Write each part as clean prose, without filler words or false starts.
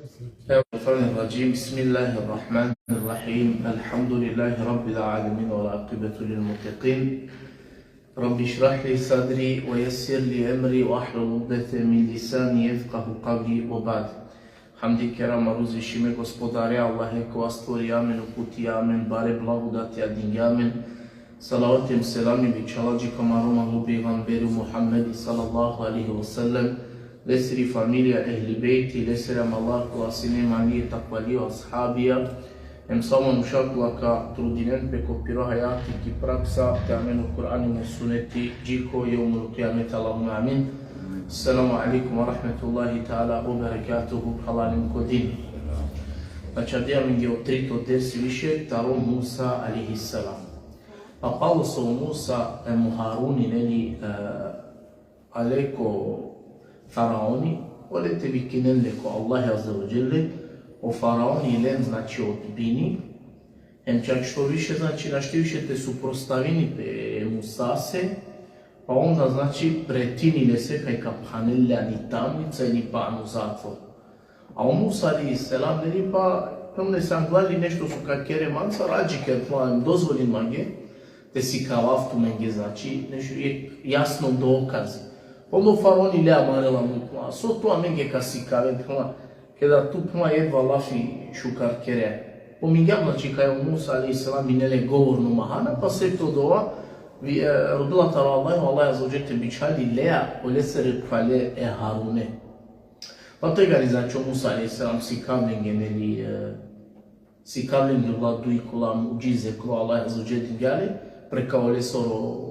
الشيطان الرجيم بسم الله الرحمن الرحيم الحمد لله رب العالمين والعاقبة للمتقين رب اشرح لي صدري ويسر لي أمري واحلل عقدة من لساني يفقه قولي وبعد Hamdi kerama uzvišime gospodarja Allahe koja stvori amen, uputi amen, bare blagodati adin amen. Salavatem selamim i čalađi kamaroma lubivan beru Muhammedi sallallahu alaihi wa sallam. Lesri familija ehli bejti, lesram Allah koja sinema nije takvalio ashabija. Em samo nušakula ka trudinen peko piro hayati ki praksa te amenu Kur'anima suneti džiko je umru qiyameta Allahumma amin. Assalamu alaikum wa rahmatullahi ta'ala wa barakatuhu halalim kodin. Znači, abbiamo io trito dersi više taro Musa alaihi salam. Pa palo so Musa muharuni neli aleko faraoni, volete vi kinen leko Allah azza wa jelle, o faraoni len znači odbini, em čak što više znači našti više te suprostavini pe Musase, pa onda znači pretinile se kaj kaphanelja ni tamnica ni pa u zatvor. A o Musa alaihi salam neli pa ne sam gledali nešto su kakere manca rađi kad vam dozvolim mange, te si kao aftu menge znači nešto je jasno dokazi. Onda faraoni le amarela mu so tu amenge kasi kave kada tu puma jedva lafi šukar kere. Pomingam znači kaj Musa alaihi salam minele govornu mahana pa se to dova rodila tara Allah azza wa jalla bichali lea olesere kvale Harune. Pa to je znači Musa alaihi salam si kavlenge neli si kavlenge vladu i kola muđize kro Allah azza wa jalla gale preka olesoro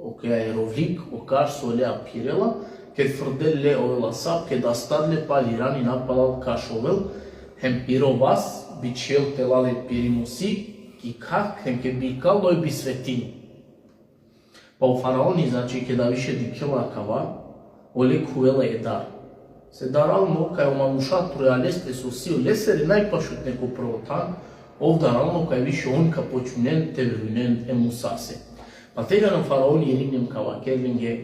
ok aerovlik okar solea pirela kad frdelle ovela sap kad astadle palirani napalal kašovel hem pirovas bichel telale pirimusi ki kak hem kad bi kaloj bi svetini. Pa u faraoni znači kada više dikela kava olek huela je dar. Se daralno kaj u manušatru aleste su si leseri najpašut neko prvotan ovdaralno kaj više onka počunen te vrinen emusase. Pa tega na faraoni je lignem kava kelvinge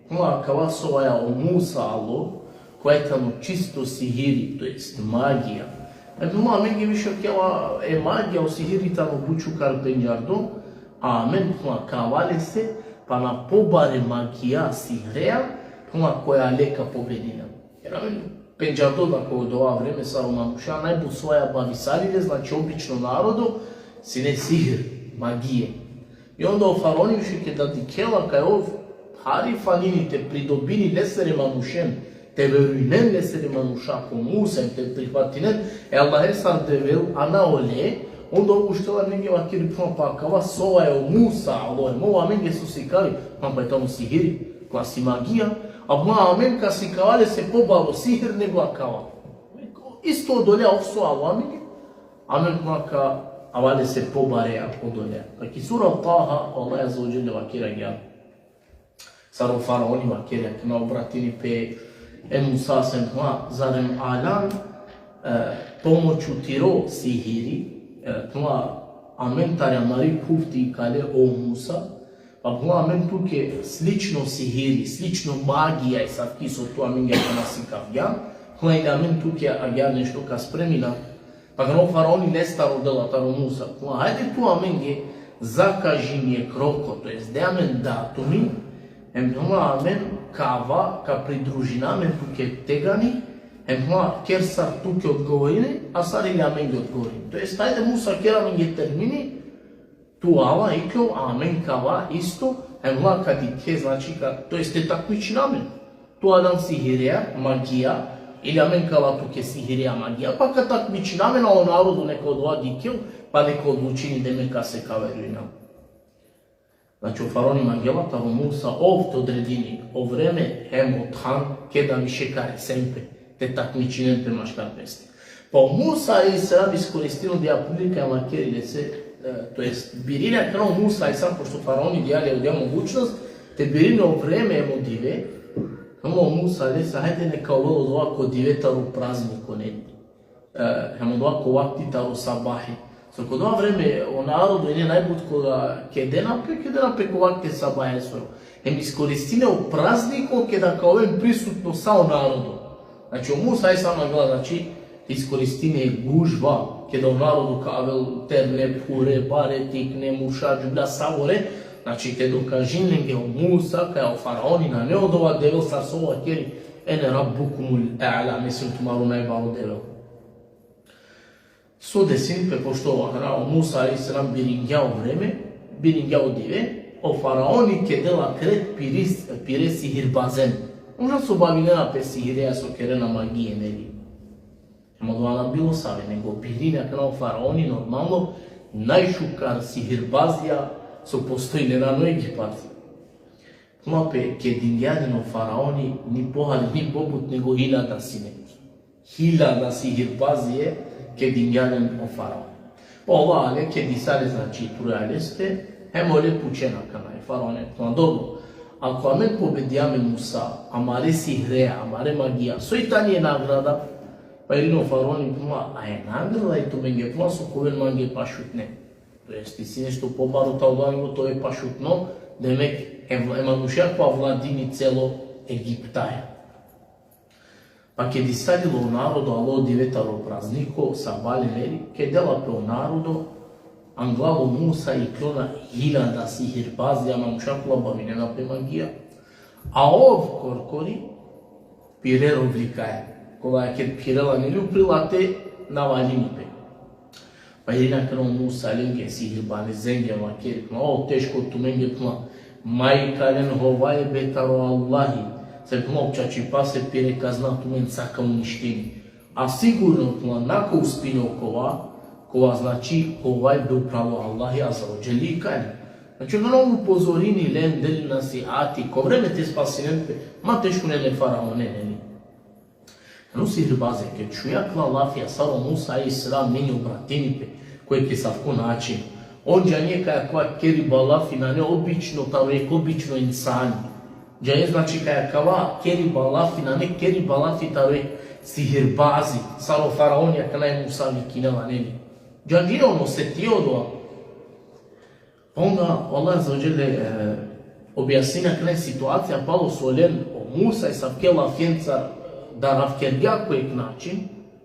kuma kava soja o Musa alo koja je tamo čisto sihiri, to jest magija. Duma mengi više kjava je magija o sihiri tamo buču kar penjardo, a men kuma kavale se pa na pobare magija sihreja kuma koja leka pobedina. Jer amen penjardo da koje do ova vreme sa romanuša najbu svoja bavisalile, znači obično narodu si ne sihr, magije. I onda o faraoni više da dikela kaj ov hari fanini te pridobini lesere manušen, te veruinen lesere manuša ko Musa te prihvatinen, Allah je sam devel ana ole, onda obuštela nege vakiri pa kava sova je o Musa, alo je mova menge su si kali, pa je tamo sihiri, koja si magija, a ma amen ka si kavale se pobalo sihir nego kava. Isto odolja ovso avamini, amen ka avale se pobare odolja. Kaki sura Taha, Allah azza wa jalla vakira gja. Saro faraoni vakira, kina obratili pe Musa sem zarem alan pomoću tiro sihiri, tuma amentarea mari kufti kale o Musa, pa bula amen tuke slično sihiri, slično magija i sad kiso tu amen kama si kavja, kuma ide amen tuke agja nešto ka spremina, pa gano faraoni nestaro dela taro Musa, kuma hajde tu amen zakaži mi je kroko, to jest de amen datumi, amen kava ka pridružina amen tuke tegani, ker sar tuke odgovorine, a sar ili amen odgovorine. To jest hajde Musa ker amen termini, tu ava iklo amen kava isto, kad ike znači to jest te takmičin amen. Tu adam sihirija, magija, ili amen kava tuke sihirija, magija, pa kad takmičin amen, a o narodu neko odvadi ikil, pa neko odlučini demeka se kaveruina. Znači, u faraoni magijela tamo Musa ovdje odredini o vreme hemo than keda mi šekare sempe, te takmičinen te maškar peste. Pa Musa je se radi iskoristilo da prilika makerile se, to jest birina kao Musa i sam pošto faraoni dijali odja mogućnost, te birine o vreme hemo dive, hemo Musa lesa, hajde neka ovalo ovako divetaru prazniko ne, hemo ovako vakti taro sabahi. So kod ova vreme o narodu je najbud koga kedenape kovakte sabahe svoju. Hem iskoristine u prazniku kada kao ovim prisutno sao narodu. Znači o Musa je sama gleda, znači iskoristine gužva, kada u narodu kavel terne, pure, bare, tikne, muša, džubla, savore, znači kada kažinlenge o Musa, kada o faraonina ne odova devel sarsova kjeri, ene rabbukumul a'la, mislim tumaru najbalo devel. So desin, pe pošto o Musa a.s. biringjao vreme, biringjao dive, o faraoni kedela kret pire sihirbazen. Možda su bavinena pe sihireja so kerena magije nevi. Ema dovana bilo save, nego birina kanal faraoni normalno najšukar sihirbazija so postoji nerano Egipat. Tlope kedinjadino faraoni ni pohali ni poput nego 1000 sine. 1000 sihirbazije kedinjaden o faraoni. Pa ova ale kedisale znači turaleste, hem ole pučena kanaj faraone. Tloan dobro. Ako amen pobediame Musa, amare sihreja, amare magija, so i tanje je nagrada, pa irino faraoni puma, a je nagrada i to menge puma su kovel mange pašutne. To jest, ti si nešto pobaruta odlanimo, to je pašutno, demek emanušakva vladini celo Egiptaja. Pa kad isadilo u narodu, alo divetaro prazniko, sa bali meri, kad dela pe u narodu, anglavo Musa i klona 1000 sihirbazija manušakula bavinena pe magija. A ov korkori, pirero vlikaje. Kola je kad pirela ne ljuprilate, navalini pe. Pa irina kano Musa linge sihirbane zenge makeri, o teško tu menge puna, majkalen hovaje betaro Allahi, se puna občači pa se pire kazna tu men caka uništini. A sigurno puna nako uspine kova znači ovaj bi upravo Allahi azza wa jalla i kajne. Znači ono upozorini len deli nasihati, ko vreme te spasinente, ma teško ne le faraone ne. Nu sihirbaze, kad čujakla lafija saro Musa a.s. meni obratinipe, koje ke savko način. On džanje kakva keri balafi na neobično, tavek obično insani. Džanje znači kakva keri balafi na ne keri balafi tavek sihirbazi, saro faraonija kana je Musa vikinela nevi. Džanje ono se tijodova. Onda Allah azza wa jalla objasnina kana je situacija palo solen o Musa i savkela fjencar da ravkergja kojeg način,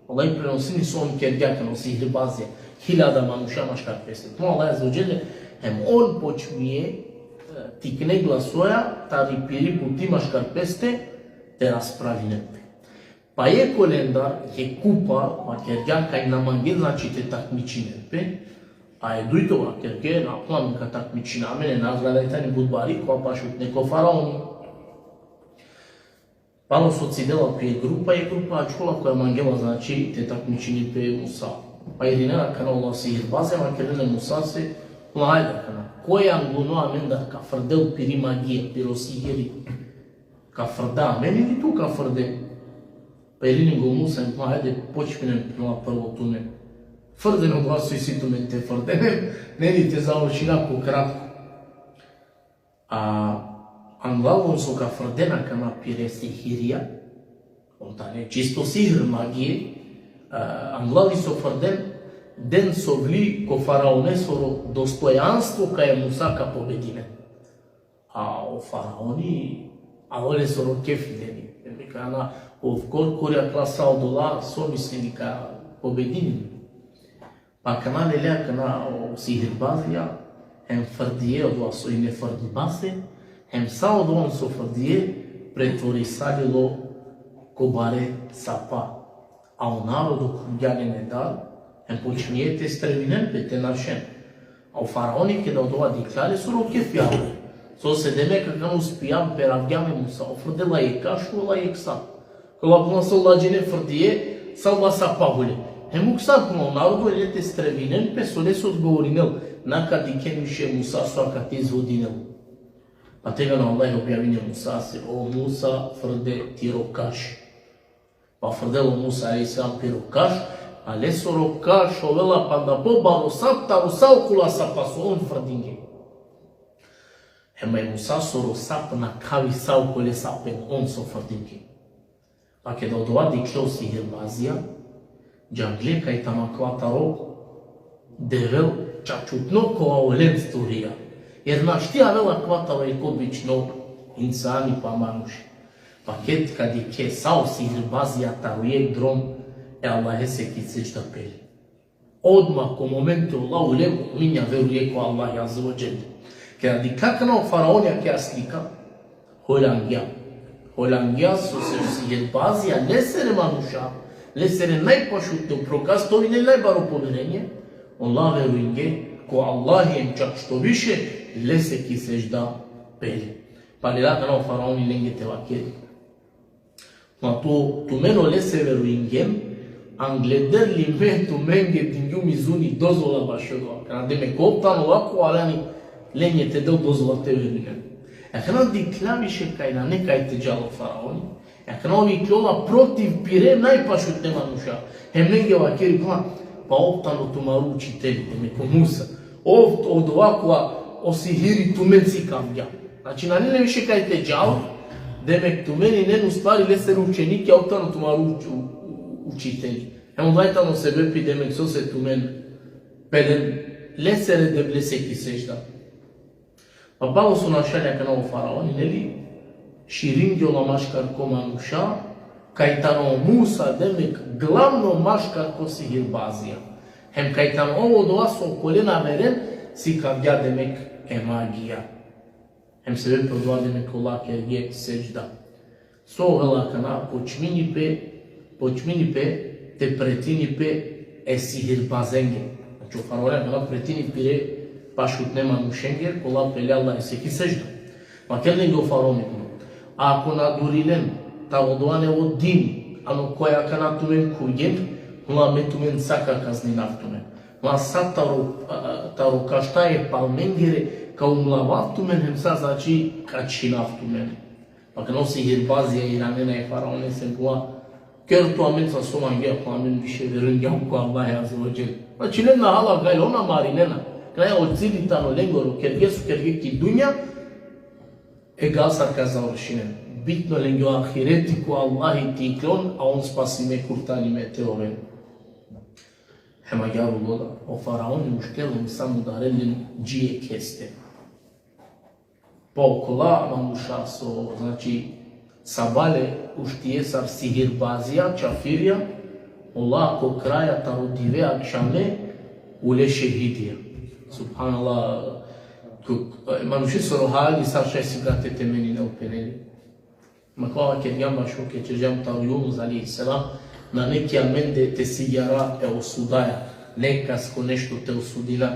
Allah i prenosini su on kergja kao sihirbazija, 1000 manuša maškar peste. To Allah azza wa jalla, hem on počmije tikne glasoja, ta ripiri puti maškar peste, te raspravi nepe. Pa je kolendar, je kupa, ma kergja kaj namangel, znači te takmiči nepe, a je dujtova kergja, na plan ka takmičina, mene nagrada tani budbari, koja pa šut neko faraoni. Palo su cidela prije grupa je grupa čula koja mangela znači te takmičini pe Musa. Pa jedinena kana Allah sihirbazema kerene Musa se plajda kana. Koja angluno amenda ka frdel piri magije, piro sihiri. Ka frda, meni li tu ka frde? Pa jedini go Musa im plajde počpinen prema prvo tune. Frdeno glasu i si tu men te frde, ne li te završi jako kratko. Anglavom su ka frdena kana pire sihirija, on ta ne čisto sihr magije, Anglavi su frden, den so vli ko faraone soro dostojanstvo ka je Musa ka pobedine. A o faraoni, a ole soro kefideni, kana ov korja klasa od dolar, so mislili ka pobedini. Pa kana lelea kana o sihirbazija, hem frdije od vas so i ne frdibase, hem sao do on sofrdije pretvorisalo kobare sapa. A u narodu kudjane ne dal, hem počinjete strevinen pete našen. A u faraoni kada od ova diklare su roke fjale. So se deme kakam uspijam per avgjame Musa, ofrdela je kašu, la je ksa. Kala puna sa lađene frdije, salva sapa gule. Hem uksa puna u narodu elete strevinen pe sole su odgovorinel, nakad iken više Musa svaka te zvodinel. Pa tega na Allah objavine Musa se, o Musa frde ti rokaš. Pa frdelo Musa a.s. pi rokaš, a leso rokaš ovela pa da pobalo sapta u saukula sapa su on frdinge. Ema je Musa soro sap na kavi saukole sapen on so frdinge. Pa kada odovadi klo sihirbazija, džangle kaj tama kvataro, devel čačutno kova olen storija. Jer naštija vela kvatala je obično insani pa manuši. Pa kad je ke sao sihirbazija tarujek drom, Allah se ki sećda peli. Odmah u momentu Allah ulem minja veruje ko Allah azza wa jalla. Kada di kakna faraonja kja slika, Holangija su se sihirbazija lesere manuša, lesere najpašutne prokastovine najbaro poverenje, Allah veruje ko Allah jem čak što više lese ki sećda peli. Pa li lakana faraoni lenge te vakeri. Ma tu meno lese veruingem, angleder li men tu menge dinju mizuni dozvola bašodo. Kada de me koptan ovako, alani lenje te deu dozvola te veruingem. Kada di klaviše kaj na nekaj te džalo faraoni, kada ovi klola protiv pire najpašutne manuša. Hem lenge vakeri pa optano tu maru učitelji, de me komusa. Od ovakva osihiri tu men si kamja. Znači, na ne više kaj te džalo, demek tu meni nenu stvari lesere učenike, a optano tu maru učitelji. Emo dajtano se bepi demek so se tu men peden lesere deblese ki sežda. Pa balo su našalja kanao faraoni, neli? Širingio la maškar ko manuša, kaj tano Musa demek glavno maškar ko sihirbazija. Hem kaj tano ovo do vas kolena veren, si kavja demek magija. Hem se bepi odvade demek Allah kerje sežda. So vela kana počmini pe te pretini pe sihirbazenge. Znači u faraonja kana pretini pire pašut nema mušenger, kola pele Allah se ki sežda. Ma kelenge u faraoni kuno. Ako nadurilen ta odvane od din, ano koja kana tumen kujen, la me tumen saka kazni naftumen. La sad taro kaštaje palmengere kao mlavatumen, hem sa znači kači naftumen. Pa kad nosi hirbazija i ranena je faraone se kua, ker tu amen sa somange amen više verungea cu Allah azza wa jalla. Znači nena hala gai ona mari nena. Kada je odzili tano lengoro kerge ki dunja, egal sad ka završinen. Bitno lengeo ahireti cu Allah i tiklon, a on spasi me kurtani me te oven. Hema jaru loda, o faraoni muštelom samo da redljen džije keste. Pa okola mamuša so, znači, sabale uštije sar sihirbazija, čafirja, olako kraja tarodive akšame ule šehidija. Subhanallah, manuši so rohali sar šesi brate temeni ne upeneli. Makava kad jamba šoke čežam ta Yunus alaihi salam, na neki amende te sigara e osudaja, nekasko nešto te osudila.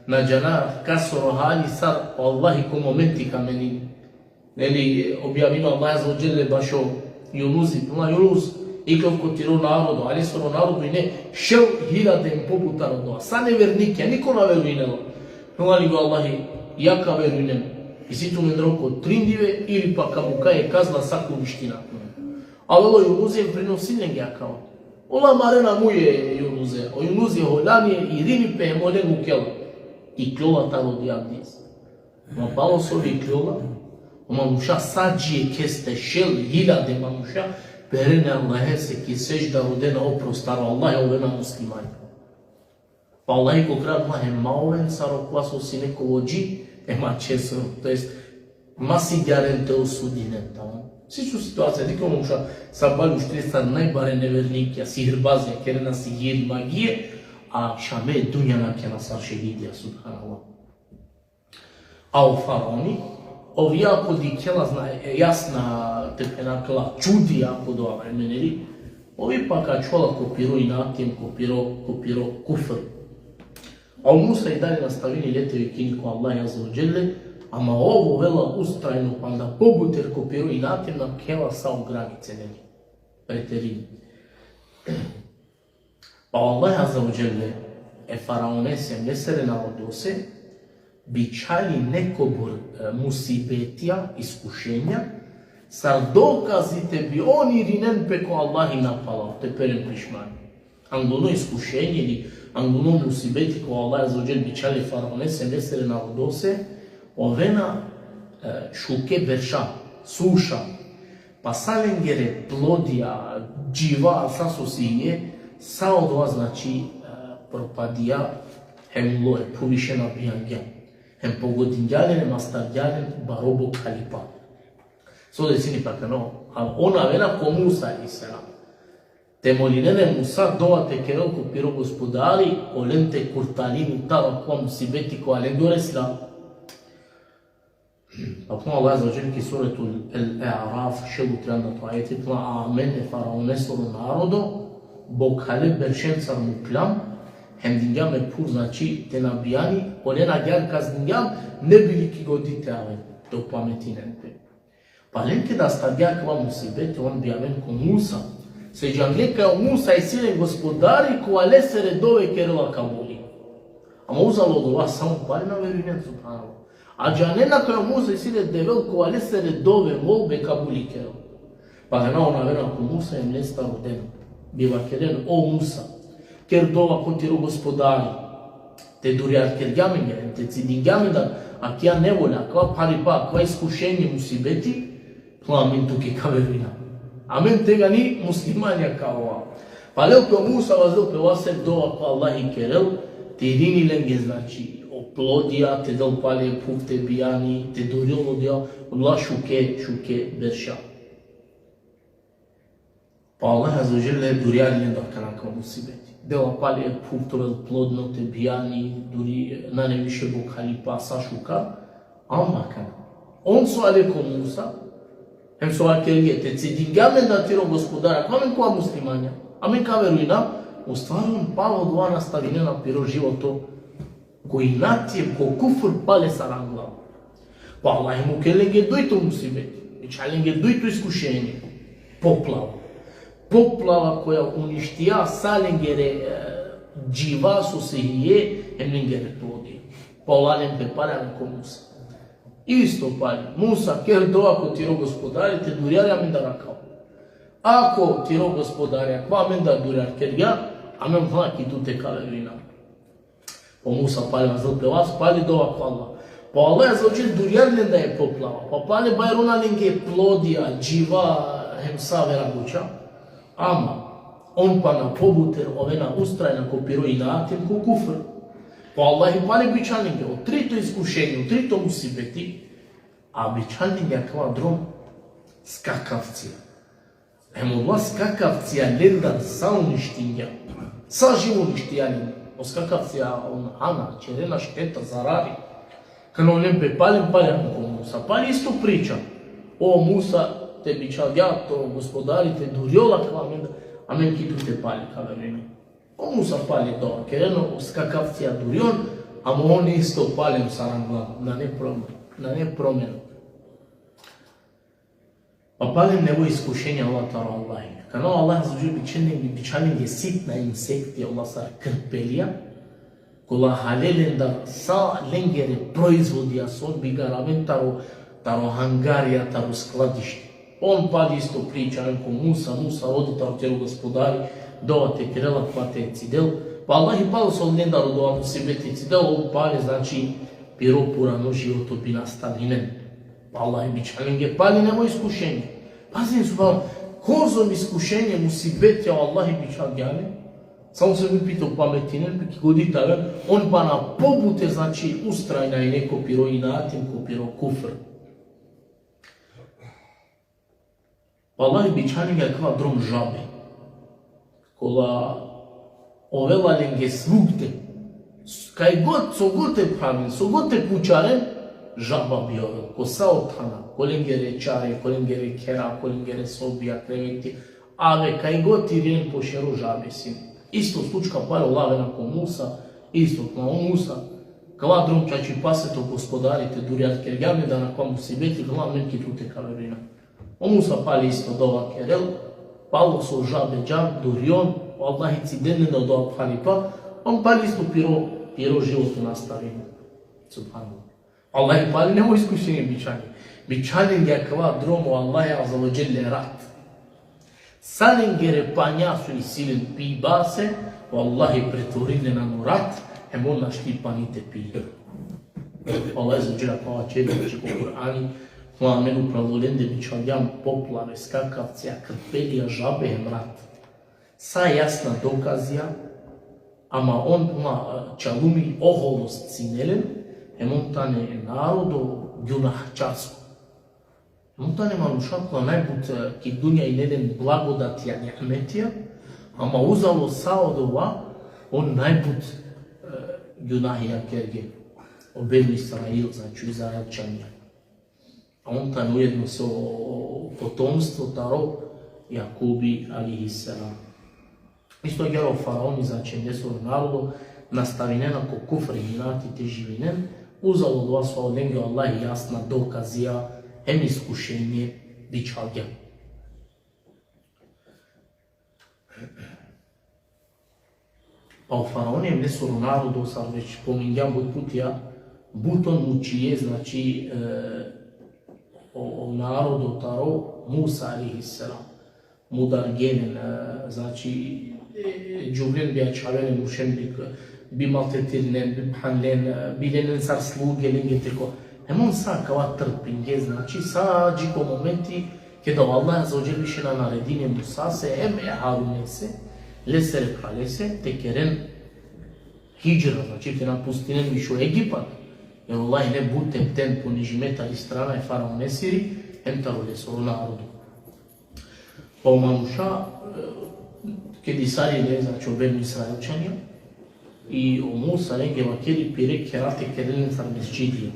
Na džana kaso rohali sar, Allahi ko momenti kamenini. Neli objavino Allah azza wa jalla bašo Yunusi, puna Yunus, iklov ko tiro narodu, ali soro narodu i ne šel hiljadem poputa rodova. Sa nevernike, a niko na veru inelo. Nulani go Allahi, jaka veru inem. I si tu men roko trindive ili pa kamuka je kazna saku viština. Ali ovo Yunus je prinosiljen jakao. Ola marena mu je Yunus, o Yunus je holanije i rini pe molen u kjela. I klola talo diagniz. Ma balo sovi klola, mamuša sađije keste šel hiljade mamuša, perene Allahe se ki sežda rodena oprostaro Allahe ovena muslimani. Pa Allahe ko krad Allahe maoven saro kwaso si neko ođi, ema česo, to jest masigaren te osudinen tamo. Sličnu situacija, diko mamuša sa balju štresta najbare nevernike, sihirbazija, kerena sihir magije, a šame dunjana kena sar šehidija, subhanallah. A u faraoni, ovi jako di kjela zna jasna tepenakla čudi jako do vremeneri, ovi pa kad čola kopiro i natijem kopiro kufr. A u Musa i dalje nastavili ljetevi kiniku Allah azza wa jalla, ama ovo vela ustrajno pa da pobuter kopiro i natijem na kjela sa u granice neni, preterini. Pa Allah azza wa jalla faraone se mesere narodose, bičali nekobor musibetija, iskušenja, sar dokazite bi oni rinen peko Allahi napala, te perem prišmani. Angono iskušenje ili angono musibeti ko Allah azza wa jalla bičali faraone se mesere narodose, ovena šuke berša, suša, pa salengere plodija, dživa, sasosije, sa odva znači propadija, hemlo je povišena bijangja. Hem pogodinjalen, mastardjalen, barobo kalipa. So da sini pa kano, ali ona vena ko Musa i sela. Te molinene Musa, doua te cherel cu piro gospodari, olente curtalini tala cu musibeti cu alendoresla. Acum Allah Azza wa Jalla che suratul Al-A'raf šelu 30 ajeti tla amene faraonesoro narodo bokhale beršencar muklam hem dingjam e pur znači te nabijani olena gjar kaz dingjam ne bili ki godite ave do pametinente. Palenke da stadia kva musibete on biaven cu Musa se jangle că Musa e sile gospodari cu alesere dove kerela kabuli. Am auzit lo dova sam pare na verinen subhanallah. A janena koja Musa i sile devel ko alesere dove volbe kabulikero. Pa ga na ona vera ku Musa im nesta roden. Biva keren o Musa. Ker dova kontiro gospodari. Te duriar ker gamingen, te cidingamen da akia nevolja, kva paripa, kva iskušenje musibeti, plamin tuki kaverina. Amen tega ni muslimanja kao ova. Pa leo pe Musa vazil pe vasem dova pa Allah i kerel, te idini lenge znači oplodija, te dal pale pufte bijani, te dorilo dia, Allah šuke berša. Pa Allah Azza wa Jalla duriari lenda kana kao musibeti. Dela pale puftovel plodno te bijani, duri nane više bokhali pa sa šuka, amma kana. On su ale ko Musa, hem su akelije, te cidingamen da tiro gospodara, kamen koa muslimanja, amen ka veruina, u stvarno palo doa nastavine na piro životo, koji natjem, ko kufr pale sarangla. Pa Allah mu kelenge dojto musibeti, deci alenge dojto iskušenje, poplava. Poplava koja uništija salengere dživa su se je, emlengere plodi. Pa Allah nem pe palja ko Musa. Isto palja, Musa, ker do ako tiro gospodari, te durjari amen da rakao. Ako tiro gospodari, ako amen da durjari, ker ja, amen vlaki tu te kaverina. Pa Musa palja zil pe vas, pali do ako Allah. Pa Allah je zaučil durjari da je poplava. Pa pali bajruna lenge plodija, dživa, hem savera guča. Ama, on pa na pobuter ovena ustrajna ko piro i natim ko kufr. Pa Allah i pali bičaninge, o trito iskušenju, o trito musibeti, a bičaninge kva drom skakavcija. Emo dva skakavcija lendan sa uništinja, sa živo uništijanin, o skakavcija on ana, čerena šteta zarari. Kad on nem pe palim ko Musa, pali isto priča. O Musa, te bičal ja, to gospodari, te durjola kva menda, amen ki tu te pali kaverina. O Musa pali doa, kereno o skakavcija durjon, amo on isto palim sarangla, na ne promjenu. Pa palim nebo iskušenja Allah taro Allahi. Kano Allah zađu bičanin je sitna insekti, Allah sar krpelija, kola halelen da sa lengere proizvodija son bigaramen taro hangarija, taro skladišti. On pali isto priča, ko Musa rodi taro tjelo gospodari, doa te krela kva te cidel, pa Allah i palo sol nendaru doa musibeti cidel, on pali znači piro purano životo bi nastavinen. Pa Allah i bičalinge pali nemo iskušenje. Pazim su vam, kozom iskušenje musibeti, a Allah i bičalgane, samo se mi pitao pametinen, peki goditave, on pa na pobute znači ustrajna i neko piro inatim, ko piro kufr. Pa Allah i bičalinge kva drom žabe. Kola ovela lenge svugde, kaj god, so god te pravim, so god te pučaren, žaba bi ovel, ko sa othana, ko lengere čare, ko lengere kera, ko lengere sobija, kreveti, ave kaj god ti rijen po šeru žabe sin. Isto slučka palo lavena ko Musa, isto kva o Musa, kva drom čači paseto gospodarite durjat kergame da na kva musibeti glav neki tu te kaverina. O Musa pali isto dova kerel, palo so žabe džan, durjon, Allah i cidene da doa pali pa, on pali isto piro životu nastavimo. Subhanallah. Allah i pali nemo iskušenje bičanje. Bičanje je kva dromo Allah je Azza wa Jalla rat. Salengere panja su i silen pi base, Allah i pretvorine na rat, emon na štipanite pije. Allah je Azza wa Jalla kva čedoče po Kur'ani, kva menu pravolende bičanjam poplave, skakavcija, krpelija, žabe je mrat. Sa jasna dokazija, ama on ma čalumi oholost cinelen, emontane narodo günah čarsko. Emontane manušakla najput ki dunja i neden blagodatija nehmetija, Ama uzalo saodova, on najput Junahija kerge, obelu Israil, znači Izraelčanja. A on tam ujedno se potomstvo taro Jakubi alihisselam. Isto je gero faraoni, znači nesor narodu, nastavinen ako kufr i nati te živinen, uzalo dva sva odenge Allah jasna dokazija, hem iskušenje bičalja. Pa u faraonijem nesoru narodu, sad već pominjam bud putija, buton učije, znači o narodu taro Musa alihisselam. Mudar genen, znači džuvlen bi açavelen mušendik, bi maltetirnen, bi phanlen, bi lenen sar sluge, lengeteko. Emon sa kava trpinge, znači sa džiko momenti, kada Allah azzawajal više na naredine Musa se em Harunese, leser kralese, tekeren hijra, znači te napustinen više u Egipat. Jer Allah ne butem ten ponižimeta i strana i faraonesiri, em taro lesoru narodu. Pa u Manuša, kad Isarije, znači obenu Israelčanja, i o Musa lenge vakeli pire kerate kerelen sar mesčidija.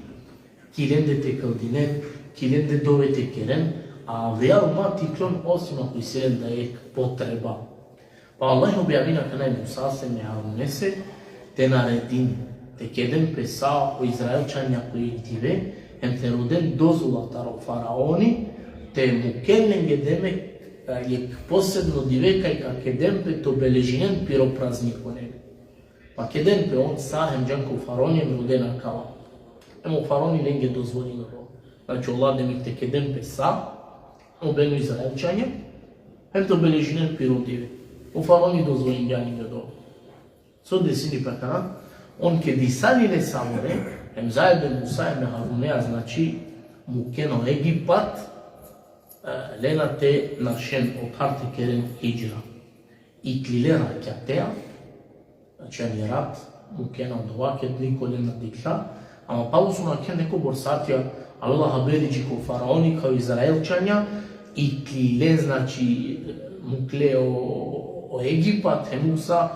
Kilende te kaldinen, kilende dove te keren, a veal ma tiklon osim ako iselen da je potreba. Pa Allah objavina kanaj Musa se me Harunese, te naredin, te kedem pesa o Izraelčanja koji tive, em te roden dozula taro faraoni, te mukellen gedeme je posebno divekaj ka kedempe to beležinen piropraznikoneg. Pa kedempe on sahem džanko faraonijem rodena kava. Emo faraoni lenge dozvolino ro. Znači Allah mi te kedempe sa, obenu Izraelčanje, hem to beležinen pirodive. U faraoni dozvolin djani ga do. So desini pa kana, on ke disanile samore, hem zajedno Musa eme Harunea, znači mukeno Egipat, Lena te našen otharte keren hijra. I klilera kjatea, znači je rat, mukena dova ket niko lena dikla, ama palo su naken neko borsatija, Allah haberiđi ko faraoni kao Izraelčanja, i klile, znači mukle o Egipat, Musa,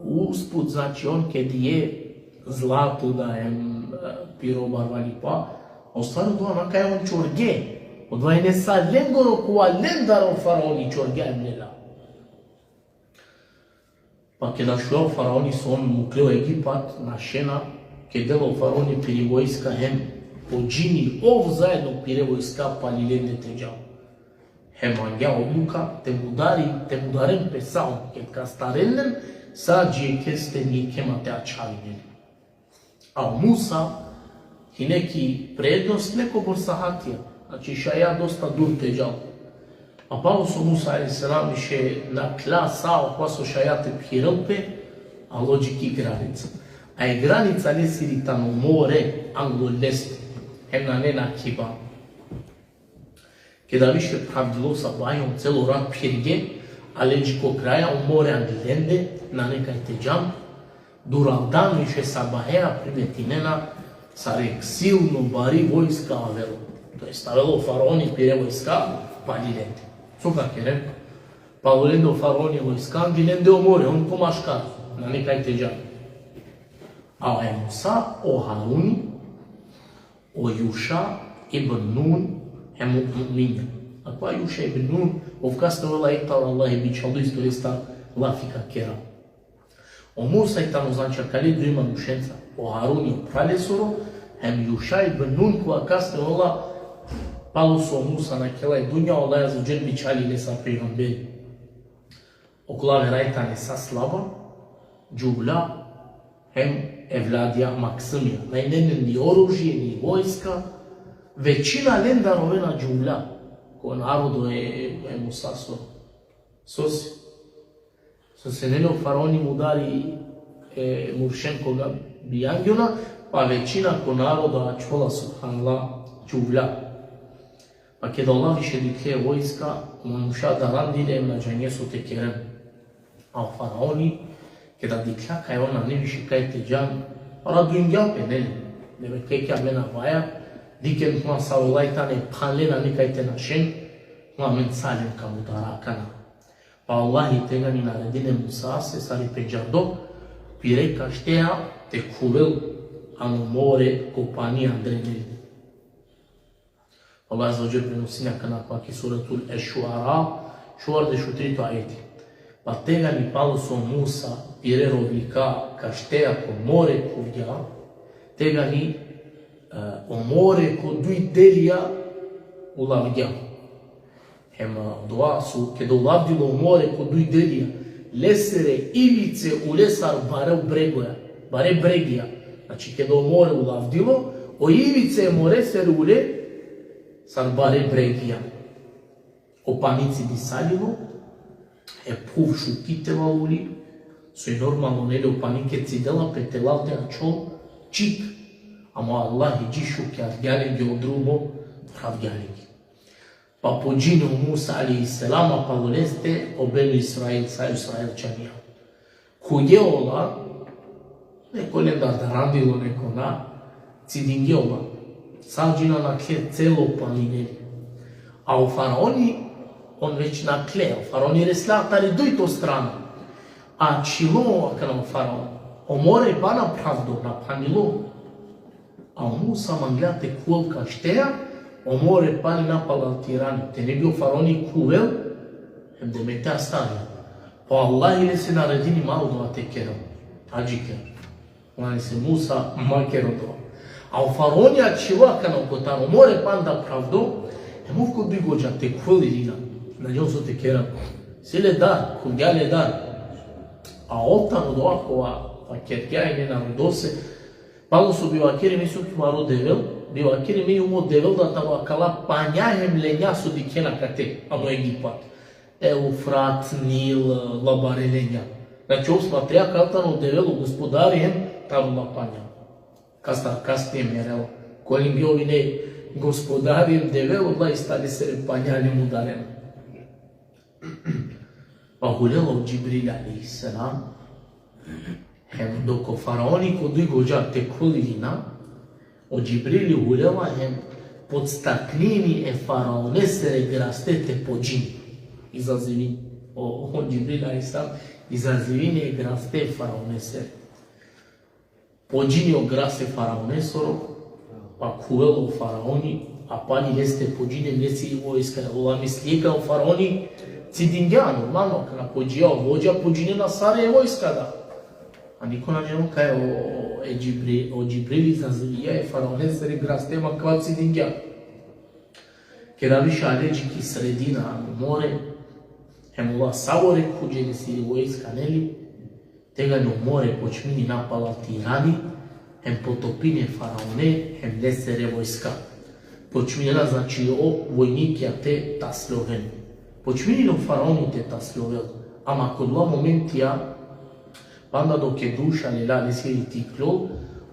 usput, znači on kad je zlato da je pirobarvali pa, a u stvaru dova naka je on čorge, odvajne sa lengoro kuva lendaro faraoni čorge emlela. Pa kada šlo faraoni su on mukleo Egipat našena, kada faraoni piri vojska hem pođini ov zajedno pire vojska palilende teđao. Hem angja odluka, te mudarem pesaon, kad kastarenen, sad je keste nikema te açavinen. A Musa i neki prednost, neko borsahatija. Znači šaja dosta dur teđal. A palo su Musa a.s. više na tla sao koja su šajate pjirlpe, a lođiki granica. A je granica nesiritan u more anglo-lest, hem na nena kiba. Kada više pravdilo sa bajom celo rak pjirge, a leđiko kraja u more angilende, na nekaj teđam, dural dan više sa baheja primetinena, sa rek silno bari vojska avelo. To je stavilo faraoni pire vojska, pa dilende. Suka kere, pa volendo faraoni vojska, dilende o more, on pomaškar, na nekaj teđan. A je Musa o Haruni, o Juša ibn Nun, hemu mu'minja. A pa Juša ibn Nun, ovkasno vela iktar Allah i bićaldu istorista lafika kera. O Musa i tamo znači kalidu ima mušenca, o Haruni o pralesoro, hem Juša ibn Nun koja kasno vela palo su Musa na kelaj dunja, Allah je zađer bićali lesa pejgamberi. Okulave rajta lesa slaba, džubla, hem evladija Maksimija. Najnenen ni oružje, ni vojska, većina lenda rovena džubla, ko narodu je Musa sosi. So se neno faraoni mu dali Muršenkoga bijangjona, pa većina ko naroda čvola subhanallah džubla. Pa kada Allah više dikhe vojska, Manuša da randine na džanje su te keren. A faraoni, kada dikla kaj ona ne više kaj te džan, radun gjalpe nene. Nebe kaj kja mena vaja, diken kuma savolajtane panlena ne kaj te našen, kuma men salim kamu darakana. Pa Allah i tega ni naredine Musa se sari pe Džardo, pire ca ștea te cuvel anumore compania Andreneli. Allah Azza wa Jalla prenosinea că na que suratul Ash-Shu'ara, shuar de shutrito aeti. Pa tega ni palo so Musa, pire rovika ca ștea co more cuvia, tega ni omore co dui delia ulavgia. Hem doa su che do lavdilo omore co dui delia, lesere ivice ulesar bareu bregoja, bare bregija. Znači, kada more ulavdilo, o ivice more ser ule sar bare bregija. O panici disalilo, e puv šutitela uli, su i normalno nele o panike cidela pe telavde na čol, čik, amo Allah i džišu ke argjalingi od drugo, argjalingi. Pa pođine u Musa alaihi salama, pa uleste o benu Israel, sa Israelčanija. Kuje ola, neko lenda da radilo neko na cidingiola, sađina na kle celo palineli. A u faraoni, on već na kle, u faraoni reslatari dojto stranu. A čilo aka na faraon, omore bana pravdo na panilo. A u Musa manglate kulka šteja, omore pani napala tirani. Te ne bio faraoni kuvel, hem de metea stanja. Pa Allah ile se naredini malo do te kero, ađiker. Ona se Musa makero do. A u faraonija čila kana ukotano, omore pan da pravdo, hem uvko bigođa te kveli lina. Na njom su te kera. Sile dar, kundjale dar. A otano do akova, pa kerkjajne na rodose, palo su bivakiri mi su tumaro devel, bivakiri mi umo devel da tamo akala panjahem lenja su dikena kate, ano Egipat. Eufrat, Nil, Labare lenja. Znači ovo smatrija katano develu gospodarijem tamo la panja. Kasnije merelo. Kolim bio ne gospodarijem develu, da i stali se panjanim udarem. Pa huljelo u Džibril alaihi salam, hem doko faraoni kod igođa te kolina, o Džibrili huljela hem pod staklini e faraonesere grastete po džini. Izazivini, o Džibril alaihi salam, izazivini e graste faraonesere. Po džini o graste faraonesoro, pa kuvelo faraoni, a pani este po džine mjeci vojska, ula mislika o faraoni, Cidingja, normalno, kada pođija vođa, pođine na Saraje vojska da. A niko na njemu kaj o Džibrili zazvija je faraoneseri grastema kva Cidingja. Kada više aleđiki sredina more, hemula savore kuđeni si vojska neli, tega no more počmini napala tirani, hem potopine faraone, hem lesere vojska. Počminjena znači o vojnike a te ta Sloveni. Počminjeno faraoni te ta slovel, ama kod dva momentija, panda dok je duša lela nesjeli tiklol,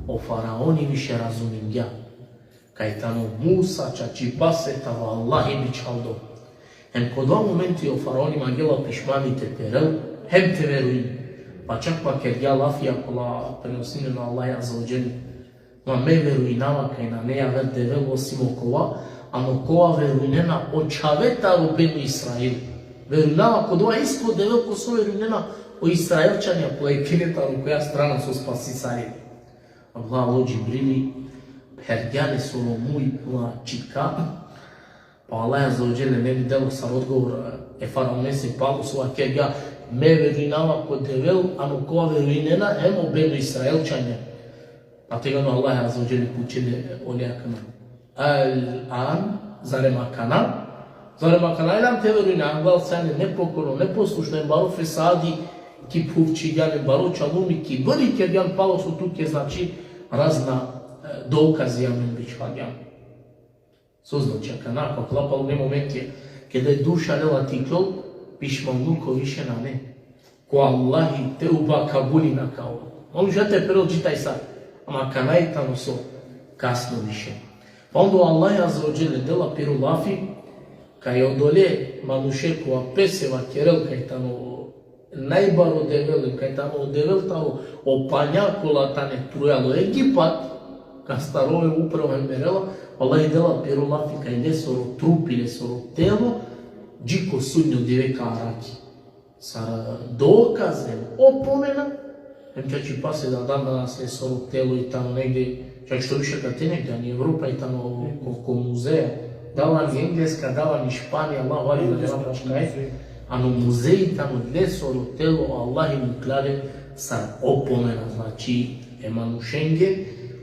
o faraoni više razumim ja. Kaj tano Musa čači pasetava Allah i bičaldo. Hem kod dva momenti o faraoni magela pišmani te perel, hem te veruim. Pa čak pa ker ja lafija kola prenosine na Allah Azza wa Jalla, ma me veruinava kaj na neja ver devel osim okova, ano koa veruinena o čavetaru benu Israel. Veruinava kod ova isto devel ko su veruinena o Israelčanja koje kinetaru koja strana su spasi sarili. Allah o Džibrili, pergjane su ono muj puna čika, pa Allah Azza wa Jalla ne bi delo sam odgovor e faraonesi palo su akega me veruinava kod devel, ano koa veruinena emo benu Israelčanja. A tega no Allah Azza wa Jalla pučine oljakana. Al-an, zaremakana ilam te veruine, angval sane nepokorno, neposlušno je baro fesadi, ki puvči gane baro čalumi, ki boli ker gane palo su tu ke znači razna dokazi jamin bičvaljan. Soznača kana, pa klapalo ne moment je, kada je duša lela tiklol, pišma mnuko više na ne. Ko Allahi te uba kabuli na kao. On žete prelo čitaj sad, ama kana je tamo so kasno više. Pa onda Allah Azza wa Jalla dela piru lafi, kaj odole manušeku a peseva kerel, kaj tamo najbaro devel, kaj tamo devel tamo opanjakula tane trujalo Egipat, ka starove upravo emberela, Allah dela piru lafi, kaj ne soro trupi, ne soro telo, džiko sudnjo diveka araki. Sarà dokaze opomena, hem ceea ce pase da dana se sorotelo i tamo negde, čak što više kad te negde, ani Evropa i tamo ko muzeja, dala ni Engleska, dala ni Španija, Allah vali da nema paškaj, ano muzeji tamo gdje sorotelo, Allah im klade sa opomena, znači emanu Schengen,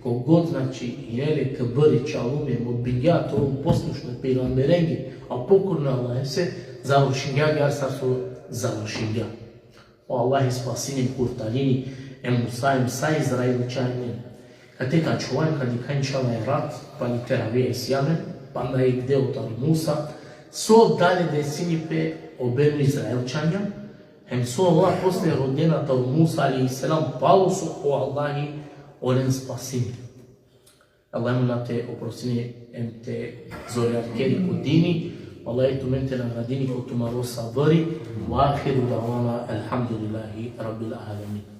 kogod znači jele kabari čalume, odbinja to poslušne pejgamberenge, a pokorna Allah se završinja, gar sa su završinja. O Allah spasinem kurtalini, emusajem sa Izraelčanjem. Kad te kad čuvajem, kad je kančala je rat, pa ni teravije sjamen, pa da je gdje utar Musa, so dalje desinipe obenu Izraelčanja, hem so Allah posle rodena tar Musa a.s. palo su o Allahi oren spasini. Allah mu na te oprostini em te zorjarkeri kudini, Allah je tu mente na radini ko tu maro sabari, wa akhiru da'wana alhamdulillahi rabbil alamin.